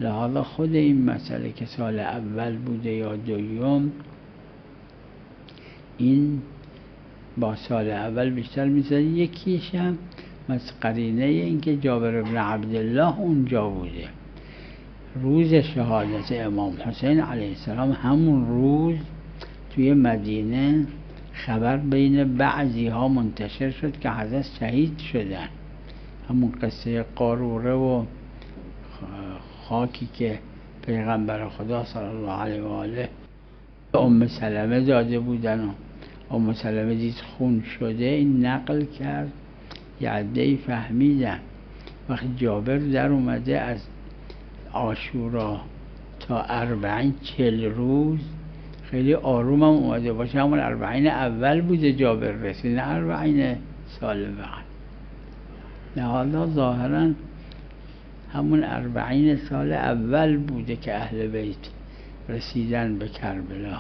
لحاظا خود این مسئله که سال اول بوده یا دوم، این با سال اول بیشتر میزد. یکیش هم قرینه این که جابر بن عبدالله اونجا بوده روز شهادت امام حسین علیه السلام. همون روز توی مدینه خبر بین بعضی ها منتشر شد که حضرت شهید شدن. همون قصه قاروره و خاکی که پیغمبر خدا صلی الله علیه و آله ام سلمه داده بودن و ام سلمه دید خون شده، این نقل کرد، یه عده‌ای فهمیدن. وقتی جابر در اومده از عاشورا تا 40 روز، خیلی آروم هم اومده باشه، همون 40 اول بوده جابر رسید، نه 40 سال بعد. لحاظا ظاهرا همون 40 سال اول بوده که اهل بیت رسیدن به کربلا.